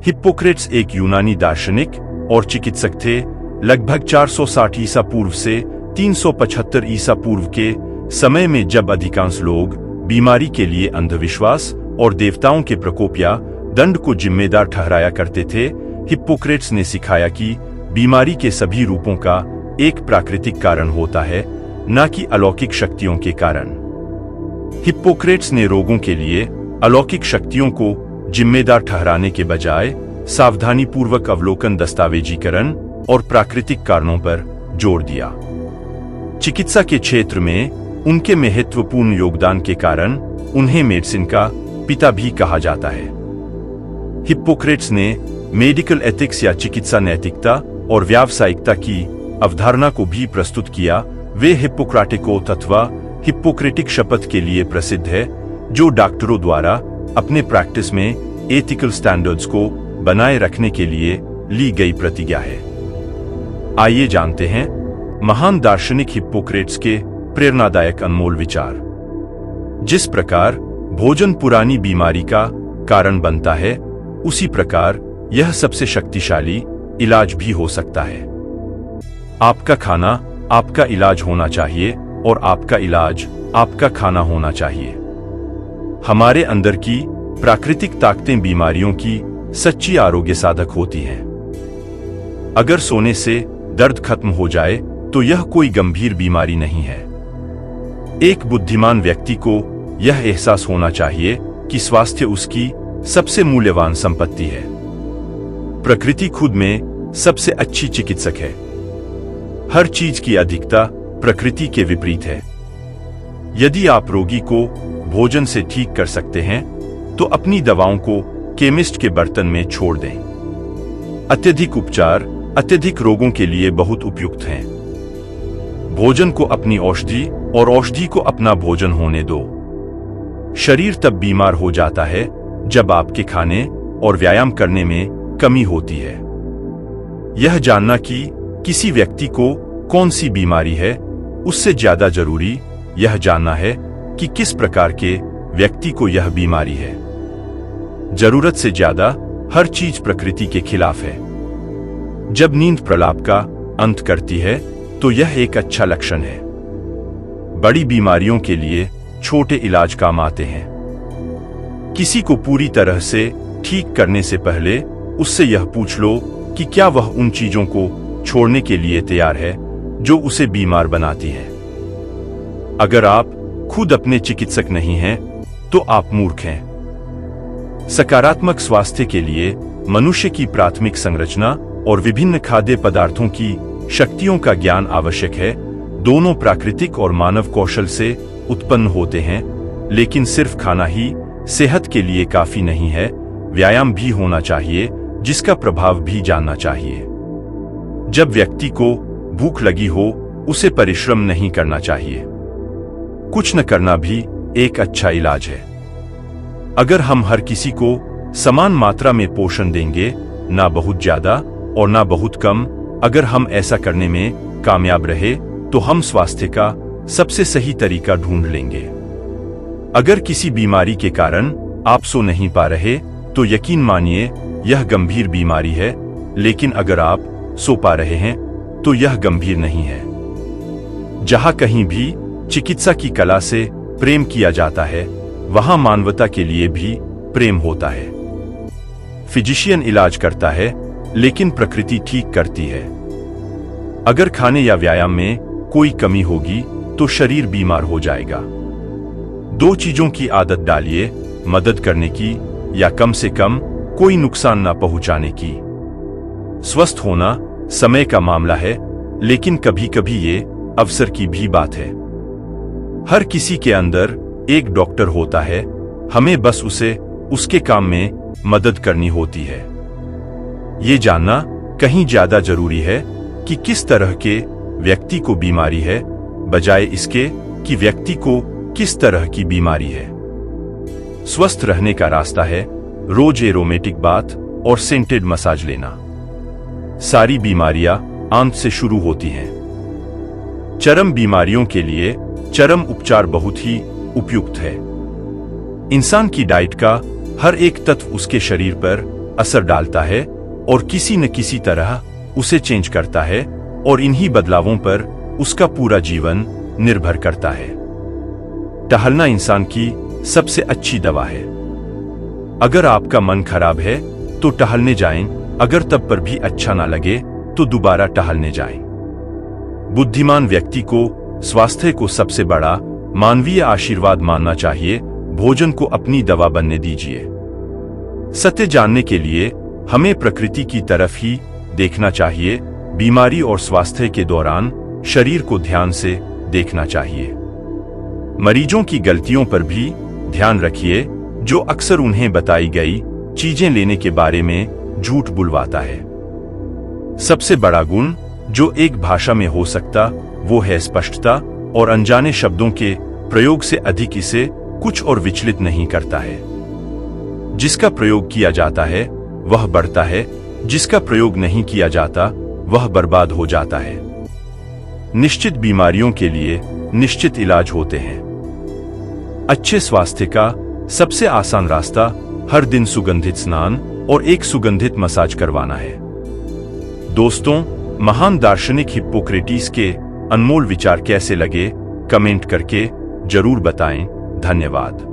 Hippocrates एक यूनानी दार्शनिक और चिकित्सक थे। लगभग 460 ईसा पूर्व से 375 ईसा पूर्व के समय में, जब अधिकांश लोग बीमारी के लिए अंधविश्वास और देवताओं के प्रकोप या दंड को जिम्मेदार ठहराया करते थे, हिप्पोक्रेट्स ने सिखाया कि बीमारी के सभी रूपों का एक प्राकृतिक कारण होता है, न कि अलौकिक शक्तियों के कारण। हिप्पोक्रेट्स ने रोगों के लिए अलौकिक शक्तियों को जिम्मेदार ठहराने के बजाय सावधानीपूर्वक अवलोकन, दस्तावेजीकरण और प्राकृतिक कारणों पर जोर दिया। चिकित्सा के क्षेत्र में उनके महत्वपूर्ण योगदान के कारण उन्हें मेडिसिन का पिता भी कहा जाता है। हिप्पोक्रेट्स ने मेडिकल एथिक्स या चिकित्सा नैतिकता और व्यावसायिकता की अवधारणा को भी प्रस्तुत किया। वे हिप्पोक्रेटिक ओथ अथवा हिप्पोक्रेटिक शपथ के लिए प्रसिद्ध है, जो डॉक्टरों द्वारा अपने प्रैक्टिस में एथिकल स्टैंडर्ड्स को बनाए रखने के लिए ली गई प्रतिज्ञा है। आइए जानते हैं महान दार्शनिक हिप्पोक्रेट्स के प्रेरणादायक अनमोल विचार। जिस प्रकार भोजन पुरानी बीमारी का कारण बनता है, उसी प्रकार यह सबसे शक्तिशाली इलाज भी हो सकता है। आपका खाना आपका इलाज होना चाहिए और आपका इलाज आपका खाना होना चाहिए। हमारे अंदर की प्राकृतिक ताकतें बीमारियों की सच्ची आरोग्य साधक होती हैं। अगर सोने से दर्द खत्म हो जाए तो यह कोई गंभीर बीमारी नहीं है। एक बुद्धिमान व्यक्ति को यह एहसास होना चाहिए कि स्वास्थ्य उसकी सबसे मूल्यवान संपत्ति है। प्रकृति खुद में सबसे अच्छी चिकित्सक है। हर चीज की अधिकता प्रकृति के विपरीत है। यदि आप रोगी को भोजन से ठीक कर सकते हैं, तो अपनी दवाओं को केमिस्ट के बर्तन में छोड़ दें। अत्यधिक उपचार अत्यधिक रोगों के लिए बहुत उपयुक्त हैं। भोजन को अपनी औषधि और औषधि को अपना भोजन होने दो। शरीर तब बीमार हो जाता है जब आपके खाने और व्यायाम करने में कमी होती है। यह जानना कि किसी व्यक्ति को कौन सी बीमारी है, उससे ज्यादा जरूरी यह जानना है कि किस प्रकार के व्यक्ति को यह बीमारी है। जरूरत से ज्यादा हर चीज प्रकृति के खिलाफ है। जब नींद प्रलाप का अंत करती है, तो यह एक अच्छा लक्षण है। बड़ी बीमारियों के लिए छोटे इलाज काम आते हैं। किसी को पूरी तरह से ठीक करने से पहले उससे यह पूछ लो कि क्या वह उन चीजों को छोड़ने के लिए तैयार है जो उसे बीमार बनाती हैं। अगर आप खुद अपने चिकित्सक नहीं हैं, तो आप मूर्ख हैं। सकारात्मक स्वास्थ्य के लिए मनुष्य की प्राथमिक संरचना और विभिन्न खाद्य पदार्थों की शक्तियों का ज्ञान आवश्यक है। दोनों प्राकृतिक और मानव कौशल से उत्पन्न होते हैं, लेकिन सिर्फ खाना ही सेहत के लिए काफी नहीं है। व्यायाम भी होना चाहिए, जिसका प्रभाव भी जानना चाहिए। जब व्यक्ति को भूख लगी हो, उसे परिश्रम नहीं करना चाहिए। कुछ न करना भी एक अच्छा इलाज है। अगर हम हर किसी को समान मात्रा में पोषण देंगे, ना बहुत ज्यादा और ना बहुत कम, अगर हम ऐसा करने में कामयाब रहे, तो हम स्वास्थ्य का सबसे सही तरीका ढूंढ लेंगे। अगर किसी बीमारी के कारण आप सो नहीं पा रहे, तो यकीन मानिए यह गंभीर बीमारी है। लेकिन अगर आप सो पा रहे हैं, तो यह गंभीर नहीं है। जहां कहीं भी चिकित्सा की कला से प्रेम किया जाता है, वहां मानवता के लिए भी प्रेम होता है। फिजिशियन इलाज करता है, लेकिन प्रकृति ठीक करती है। अगर खाने या व्यायाम में कोई कमी होगी, तो शरीर बीमार हो जाएगा। दो चीजों की आदत डालिए, मदद करने की या कम से कम कोई नुकसान न पहुंचाने की। स्वस्थ होना समय का मामला है, लेकिन कभी कभी ये अवसर की भी बात है। हर किसी के अंदर एक डॉक्टर होता है, हमें बस उसे उसके काम में मदद करनी होती है। ये जानना कहीं ज्यादा जरूरी है कि किस तरह के व्यक्ति को बीमारी है, बजाय इसके कि व्यक्ति को किस तरह की बीमारी है। स्वस्थ रहने का रास्ता है रोज एरोमेटिक बाथ और सेंटेड मसाज लेना। सारी बीमारियां आंत से शुरू होती हैं। चरम बीमारियों के लिए चरम उपचार बहुत ही उपयुक्त है। इंसान की डाइट का हर एक तत्व उसके शरीर पर असर डालता है और किसी न किसी तरह उसे चेंज करता है, और इन्हीं बदलावों पर उसका पूरा जीवन निर्भर करता है। टहलना इंसान की सबसे अच्छी दवा है। अगर आपका मन खराब है तो टहलने जाएं, अगर तब पर भी अच्छा ना लगे तो दोबारा टहलने जाएं। बुद्धिमान व्यक्ति को स्वास्थ्य को सबसे बड़ा मानवीय आशीर्वाद मानना चाहिए। भोजन को अपनी दवा बनने दीजिए। सत्य जानने के लिए हमें प्रकृति की तरफ ही देखना चाहिए। बीमारी और स्वास्थ्य के दौरान शरीर को ध्यान से देखना चाहिए। मरीजों की गलतियों पर भी ध्यान रखिए, जो अक्सर उन्हें बताई गई चीजें लेने के बारे में झूठ बुलवाता है। सबसे बड़ा गुण जो एक भाषा में हो सकता वो है स्पष्टता, और अनजाने शब्दों के प्रयोग से अधिक इसे कुछ और विचलित नहीं करता है। जिसका प्रयोग किया जाता है वह बढ़ता है, जिसका प्रयोग नहीं किया जाता वह बर्बाद हो जाता है। निश्चित बीमारियों के लिए निश्चित इलाज होते हैं। अच्छे स्वास्थ्य का सबसे आसान रास्ता हर दिन सुगंधित स्नान और एक सुगंधित मसाज करवाना है। दोस्तों, महान दार्शनिक हिप्पोक्रेटिस के अनमोल विचार कैसे लगे, कमेंट करके जरूर बताएं। धन्यवाद।